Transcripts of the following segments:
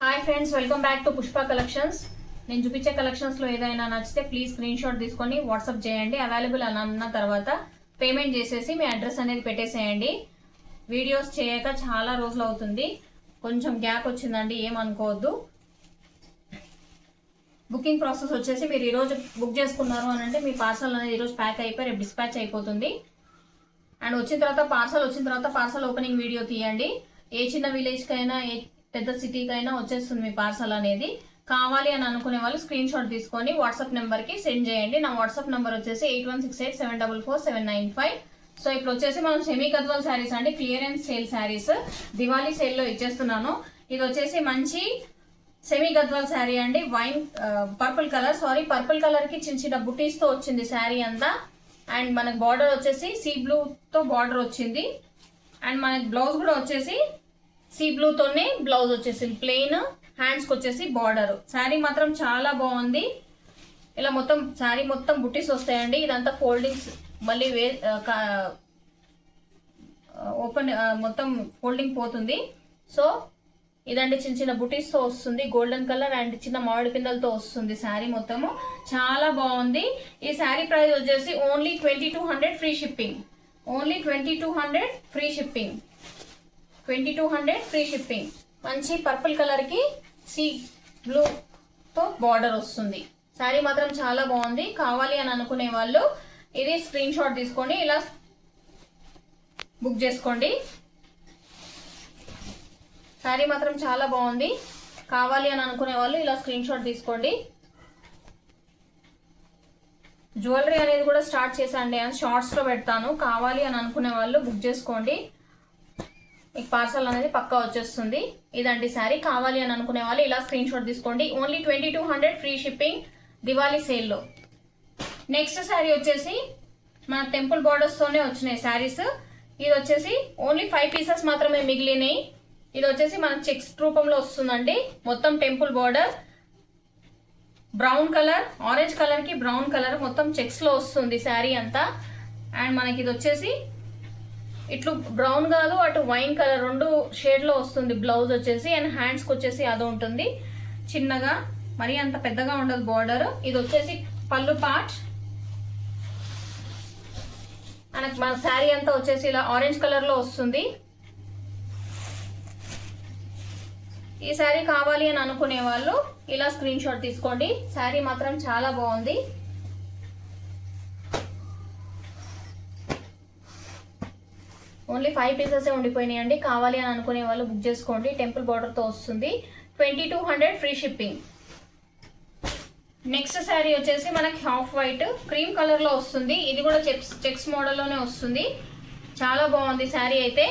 Hi friends, welcome back to Pushpa collections. నేను చూపించే కలెక్షన్స్లో ఏదైనా నచ్చితే ప్లీజ్ స్క్రీన్ షాట్ తీసుకొని వాట్సాప్ చేయండి. అవైలబుల్ అని అన్న తర్వాత పేమెంట్ చేసేసి మీ అడ్రస్ అనేది పెట్టేసేయండి. వీడియోస్ చేయక చాలా రోజులు అవుతుంది, కొంచెం గ్యాప్ వచ్చిందండి, ఏమనుకోవద్దు. బుకింగ్ ప్రాసెస్ వచ్చేసి మీరు ఈరోజు బుక్ చేసుకున్నారు అని అంటే మీ పార్సల్ అనేది ఈరోజు ప్యాక్ అయిపోయి రేపు డిస్పాచ్ అయిపోతుంది. అండ్ వచ్చిన తర్వాత పార్సల్ ఓపెనింగ్ వీడియో తీయండి. ఏ చిన్న విలేజ్కైనా ఏ పెద్ద సిటీకైనా వచ్చేస్తుంది మీ పార్సల్ అనేది. కావాలి అని అనుకునే వాళ్ళు స్క్రీన్ షాట్ తీసుకొని వాట్సాప్ నెంబర్కి సెండ్ చేయండి. నా వాట్సాప్ నెంబర్ వచ్చేసి 8168744795. సో ఇప్పుడు వచ్చేసి మనం సెమీ గద్వాల్ శారీస్ అండి, క్లియరెన్స్ సేల్ శారీస్, దివాళీ సేల్లో ఇచ్చేస్తున్నాను. ఇది వచ్చేసి మంచి సెమీ గద్వాల్ శారీ అండి, పర్పుల్ కలర్ కి చిన్న చిన్న బుటీస్ తో వచ్చింది శారీ అంతా. అండ్ మనకి బార్డర్ వచ్చేసి సీ బ్లూ తో బార్డర్ వచ్చింది. అండ్ మనకి బ్లౌజ్ కూడా వచ్చేసి సీ బ్లూ తోనే బ్లౌజ్ వచ్చేసి ప్లెయిన్, హ్యాండ్స్ కి వచ్చేసి బార్డర్. శారీ మాత్రం చాలా బాగుంది. ఇలా మొత్తం శారీ మొత్తం బుట్టీస్ వస్తాయండి. ఇదంతా ఫోల్డింగ్స్ మళ్ళీ ఓపెన్ మొత్తం ఫోల్డింగ్ పోతుంది. సో ఇదండి చిన్న చిన్న బుటీస్ తో వస్తుంది, గోల్డెన్ కలర్ అండ్ చిన్న మామిడి పిందలతో వస్తుంది శారీ మొత్తము. చాలా బాగుంది. ఈ శారీ ప్రైస్ వచ్చేసి only 2200 free shipping. Only 2200 free shipping. 2200 free shipping. మంచి పర్పుల్ కలర్ కి సీ బ్లూ తో బార్డర్ వస్తుంది. శారీ మాత్రం చాలా బాగుంది. కావాలి అని అనుకునే వాళ్ళు ఇది స్క్రీన్ షాట్ తీసుకొని ఇలా బుక్ చేసుకోండి. శారీ మాత్రం చాలా బాగుంది. కావాలి అని అనుకునే వాళ్ళు ఇలా స్క్రీన్ షాట్ తీసుకోండి. జ్యువెలరీ అనేది కూడా స్టార్ట్ చేశాండి, అని షార్ట్స్ లో పెడతాను. కావాలి అని అనుకునే వాళ్ళు బుక్ చేసుకోండి, మీకు పార్సల్ అనేది పక్కా వచ్చేస్తుంది. ఇదండి శారీ. కావాలి అని అనుకునే వాళ్ళు ఇలా స్క్రీన్ షాట్ తీసుకోండి. ఓన్లీ 2200 ఫ్రీ షిప్పింగ్ దివాళీ సేల్లో. నెక్స్ట్ శారీ వచ్చేసి మన టెంపుల్ బార్డర్స్ తోనే వచ్చినాయి శారీస్. ఇది వచ్చేసి ఓన్లీ 5 పీసెస్ మాత్రమే మిగిలినాయి. ఇది వచ్చేసి మనకు చెక్స్ రూపంలో వస్తుందండి. మొత్తం temple border brown colour, orange colour కి బ్రౌన్ కలర్ మొత్తం చెక్స్ లో వస్తుంది శారీ అంతా. అండ్ మనకి ఇది వచ్చేసి ఇట్లు బ్రౌన్ కాదు అటు వైన్ కలర్ రెండు షేడ్ లో వస్తుంది బ్లౌజ్ వచ్చేసి. అండ్ హ్యాండ్స్ కి వచ్చేసి అదో ఉంటుంది, చిన్నగా, మరి అంత పెద్దగా ఉండదు బార్డర్. ఇది వచ్చేసి పళ్ళు పార్ట్. మనకి మన శారీ అంతా వచ్చేసి ఇలా ఆరెంజ్ కలర్ లో వస్తుంది. ఈ శారీ కావాలి అని అనుకునే వాళ్ళు ఇలా స్క్రీన్ షాట్ తీసుకోండి. శారీ మాత్రం చాలా బాగుంది. ఓన్లీ 5 పీసెస్ ఉండిపోయినాయి అండి. కావాలి అని అనుకునే వాళ్ళు బుక్ చేసుకోండి. టెంపుల్ బార్డర్ తో వస్తుంది. 2200 ఫ్రీ షిప్పింగ్. నెక్స్ట్ శారీ వచ్చేసి మనకి హాఫ్ వైట్ క్రీమ్ కలర్ లో వస్తుంది. ఇది కూడా చెక్స్ మోడల్ లోనే వస్తుంది. చాలా బాగుంది శారీ అయితే.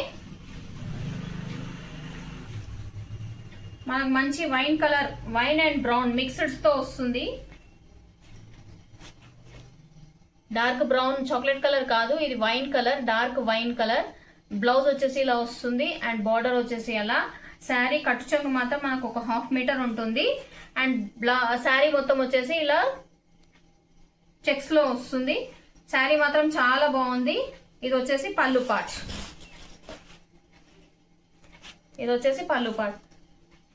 మనకు మంచి wine colour, wine and brown mixed తో వస్తుంది. డార్క్ బ్రౌన్ చాక్లెట్ కలర్ కాదు, ఇది wine colour, dark wine colour. Blouse వచ్చేసి ఇలా వస్తుంది అండ్ బార్డర్ వచ్చేసి అలా. శారీ కట్టు చెంగు మాత్రం మనకు ఒక 1/2 మీటర్ ఉంటుంది. అండ్ శారీ మొత్తం వచ్చేసి ఇలా చెక్స్ లో వస్తుంది. శారీ మాత్రం చాలా బాగుంది. ఇది వచ్చేసి పళ్ళు పార్ట్. ఇది వచ్చేసి పళ్ళు పార్ట్.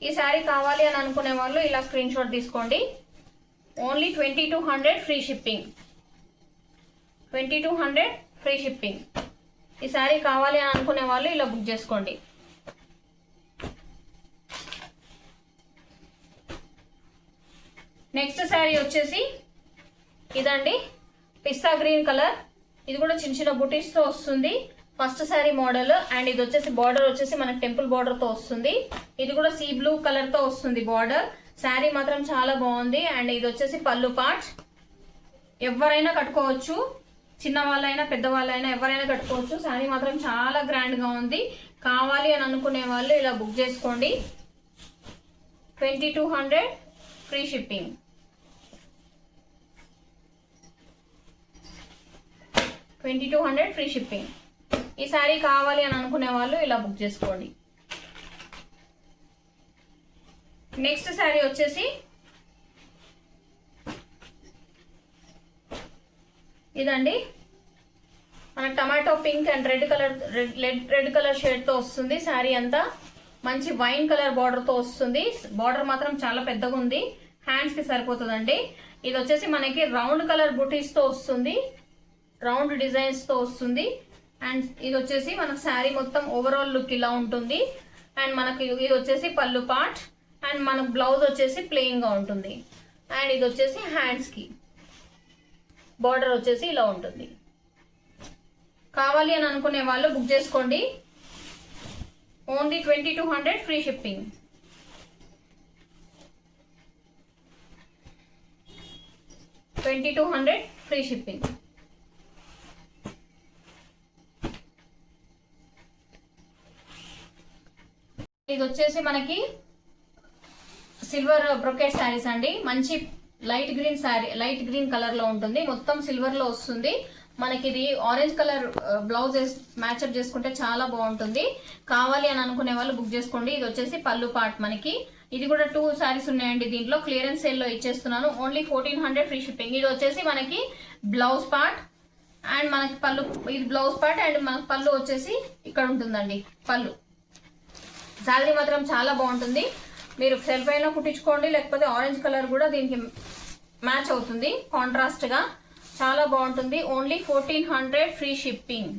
ఈ శారీ కావాలి అని అనుకునే వాళ్ళు ఇలా స్క్రీన్ షాట్ తీసుకోండి. Only 2200 free shipping. 2200 free shipping. ఈ శారీ కావాలి అని అనుకునే వాళ్ళు ఇలా బుక్ చేసుకోండి. నెక్స్ట్ శారీ వచ్చేసి ఇదండి, పిస్తా గ్రీన్ కలర్. ఇది కూడా చిన్న చిన్న బుటీస్ తో వస్తుంది. First sari model. అండ్ ఇది వచ్చేసి బార్డర్ వచ్చేసి మనకి టెంపుల్ బార్డర్ తో వస్తుంది. ఇది కూడా సీ బ్లూ కలర్ తో వస్తుంది బార్డర్. శారీ మాత్రం చాలా బాగుంది. అండ్ ఇది వచ్చేసి పళ్ళు పార్ట్. ఎవరైనా కట్టుకోవచ్చు, చిన్న వాళ్ళైనా పెద్ద వాళ్ళైనా ఎవరైనా కట్టుకోవచ్చు. శారీ మాత్రం చాలా గ్రాండ్ గా ఉంది. కావాలి అని అనుకునే వాళ్ళు ఇలా బుక్ చేసుకోండి. 2200 ఫ్రీ షిప్పింగ్. 2200 free shipping. ఈ శారీ కావాలి అని అనుకునే వాళ్ళు ఇలా బుక్ చేసుకోండి. నెక్స్ట్ శారీ వచ్చేసి ఇదండి, మనకు tomato pink and red colour shade తో వస్తుంది శారీ అంతా. మంచి వైన్ కలర్ బార్డర్ తో వస్తుంది. బార్డర్ మాత్రం చాలా పెద్దగా ఉంది, హ్యాండ్స్ కి సరిపోతుందండి. ఇది వచ్చేసి మనకి రౌండ్ కలర్ బుటీస్ తో వస్తుంది, రౌండ్ డిజైన్స్ తో వస్తుంది. అండ్ ఇది వచ్చేసి మనకు శారీ మొత్తం ఓవరాల్ లుక్ ఇలా ఉంటుంది. అండ్ మనకి ఇది వచ్చేసి పళ్ళు పార్ట్. అండ్ మనకు బ్లౌజ్ వచ్చేసి ప్లెయిన్ గా ఉంటుంది. అండ్ ఇది వచ్చేసి హ్యాండ్స్ కి బార్డర్ వచ్చేసి ఇలా ఉంటుంది. కావాలి అని అనుకునే వాళ్ళు బుక్ చేసుకోండి. Only 2200 free shipping. $2200 free shipping. ఇది వచ్చేసి మనకి సిల్వర్ బ్రొకెట్ శారీస్ అండి. మంచి light green sari, light green colour లో ఉంటుంది, మొత్తం సిల్వర్ లో వస్తుంది. మనకి ఇది ఆరెంజ్ కలర్ బ్లౌజ్ మ్యాచ్అప్ చేసుకుంటే చాలా బాగుంటుంది. కావాలి అని అనుకునే వాళ్ళు బుక్ చేసుకోండి. ఇది వచ్చేసి పళ్ళు పార్ట్ మనకి. ఇది కూడా 2 శారీస్ ఉన్నాయండి దీంట్లో, క్లియరెన్స్ సేల్ లో ఇచ్చేస్తున్నాను. Only 1400 free shipping. ఇది వచ్చేసి మనకి బ్లౌజ్ పార్ట్ అండ్ మనకి పళ్ళు, ఇది బ్లౌజ్ పార్ట్ అండ్ మనకి పళ్ళు వచ్చేసి ఇక్కడ ఉంటుందండి పళ్ళు. శారీ మాత్రం చాలా బాగుంటుంది. మీరు సెల్ఫ్ అయినా కుట్టించుకోండి, లేకపోతే ఆరెంజ్ కలర్ కూడా దీనికి మ్యాచ్ అవుతుంది కాంట్రాస్ట్ గా, చాలా బాగుంటుంది. Only 1400 free shipping.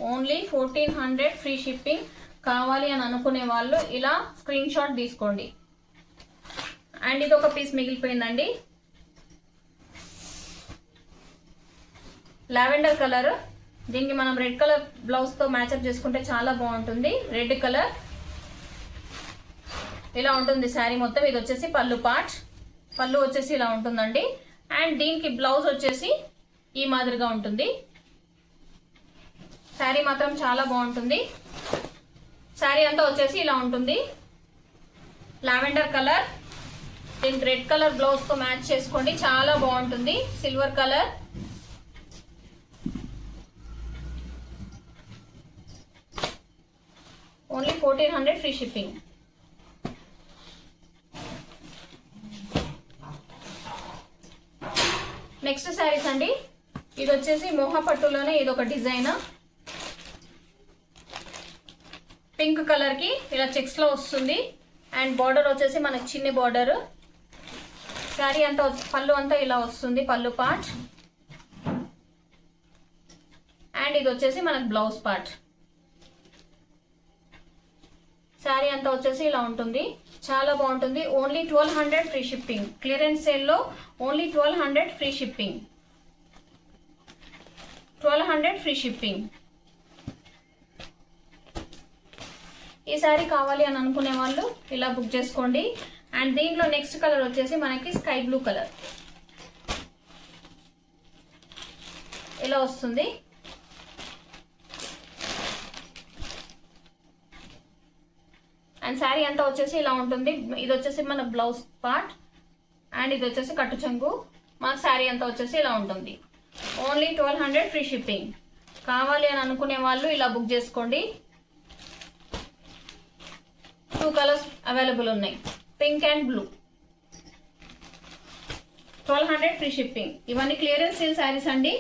Only 1400 free shipping. కావాలి అని అనుకునే వాళ్ళు ఇలా స్క్రీన్ షాట్ తీసుకోండి. అండ్ ఇది ఒక పీస్ మిగిలిపోయిందండి, లావెండర్ కలర్. దీనికి మనం రెడ్ కలర్ బ్లౌజ్ తో మ్యాచ్అప్ చేసుకుంటే చాలా బాగుంటుంది. రెడ్ కలర్ ఇలా ఉంటుంది శారీ మొత్తం. ఇది వచ్చేసి పళ్ళు పార్ట్, పళ్ళు వచ్చేసి ఇలా ఉంటుందండి. అండ్ దీనికి బ్లౌజ్ వచ్చేసి ఈ మాదిరిగా ఉంటుంది. శారీ మాత్రం చాలా బాగుంటుంది. శారీ అంతా వచ్చేసి ఇలా ఉంటుంది, లావెండర్ కలర్. దీనికి రెడ్ కలర్ బ్లౌజ్ తో మ్యాచ్ చేసుకోండి, చాలా బాగుంటుంది. Silver colour. Only 1400 free shipping. Next saris అండి. ఇది వచ్చేసి మోహ పట్టులోనే ఇది ఒక డిజైన్, పింక్ కలర్ కి ఇలా చెక్స్ లో వస్తుంది. అండ్ బార్డర్ వచ్చేసి మనకి చిన్న బార్డర్. శారీ అంతా పళ్ళు అంతా ఇలా వస్తుంది, పళ్ళు పార్ట్. అండ్ ఇది వచ్చేసి మనకి బ్లౌజ్ పార్ట్. శారీ అంతా వచ్చేసి ఇలా ఉంటుంది, చాలా బాగుంటుంది. Only 1200 free shipping. Clearance sale లో only 1200 free shipping. 1200 free shipping. ఈ శారీ కావాలి అని అనుకునే వాళ్ళు ఇలా బుక్ చేసుకోండి. అండ్ దీంట్లో నెక్స్ట్ కలర్ వచ్చేసి మనకి స్కై బ్లూ కలర్ ఇలా వస్తుంది. అండ్ శారీ అంతా వచ్చేసి ఇలా ఉంటుంది. ఇది వచ్చేసి మన బ్లౌజ్ పార్ట్ అండ్ ఇది వచ్చేసి కట్టు చెంగు. మన శారీ అంతా వచ్చేసి ఇలా ఉంటుంది. Only 1200 free shipping. కావాలి అని అనుకునే వాళ్ళు ఇలా బుక్ చేసుకోండి. 2 కలర్స్ అవైలబుల్ ఉన్నాయి, pink and blue. 1200 free shipping. ఇవన్నీ క్లియరెన్స్ సేల్ శారీస్ అండి.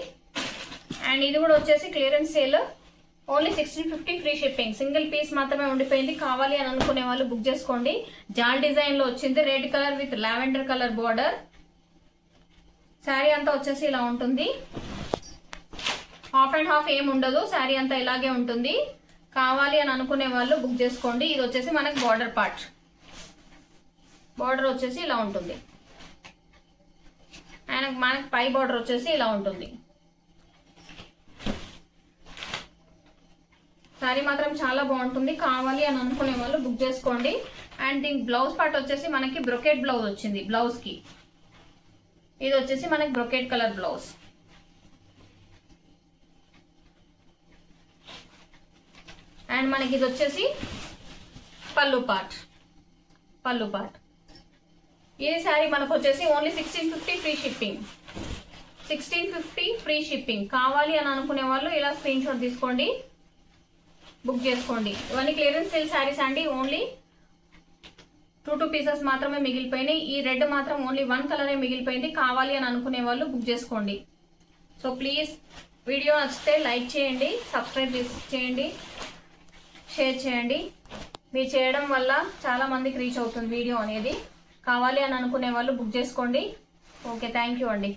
అండ్ ఇది కూడా వచ్చేసి clearance sale. Only 1650 free shipping. Single piece మాత్రమే ఉండిపోయింది. కావాలి అని అనుకునే వాళ్ళు బుక్ చేసుకోండి. జాల్ డిజైన్ లో వచ్చింది, red colour with lavender colour border. Sari అంతా వచ్చేసి ఇలా ఉంటుంది. హాఫ్ అండ్ హాఫ్ ఏం ఉండదు, శారీ అంతా ఇలాగే ఉంటుంది. కావాలి అని అనుకునే వాళ్ళు బుక్ చేసుకోండి. ఇది వచ్చేసి మనకి బార్డర్ పార్ట్. బార్డర్ వచ్చేసి ఇలా ఉంటుంది. అండ్ మనకి పై బార్డర్ వచ్చేసి ఇలా ఉంటుంది. శారీ మాత్రం చాలా బాగుంటుంది. కావాలి అని అనుకునే వాళ్ళు బుక్ చేసుకోండి. అండ్ దీని బ్లౌజ్ పార్ట్ వచ్చేసి మనకి బ్రొకెట్ బ్లౌజ్ వచ్చింది. బ్లౌజ్ కి ఇది వచ్చేసి మనకి బ్రొకెట్ కలర్ బ్లౌజ్. అండ్ మనకి ఇది వచ్చేసి పళ్ళు పార్ట్. పళ్ళు పార్ట్. ఈ శారీ మనకు వచ్చేసి only 1650 free shipping. 1650 free shipping. కావాలి అని అనుకునే వాళ్ళు ఇలా స్క్రీన్ షాట్ తీసుకోండి, బుక్ చేసుకోండి. ఇవన్నీ క్లియరెన్స్ సేల్ శారీస్ అండి. ఓన్లీ 2 పీసెస్ మాత్రమే మిగిలిపోయినాయి. ఈ రెడ్ మాత్రం ఓన్లీ 1 కలరే మిగిలిపోయింది. కావాలి అని అనుకునే వాళ్ళు బుక్ చేసుకోండి. సో ప్లీజ్ వీడియో నచ్చితే లైక్ చేయండి, సబ్స్క్రైబ్ చేయండి, షేర్ చేయండి. మీరు చేయడం వల్ల చాలా మందికి రీచ్ అవుతుంది వీడియో అనేది. కావాలి అని అనుకునే వాళ్ళు బుక్ చేసుకోండి. ఓకే, థ్యాంక్ యూ అండి.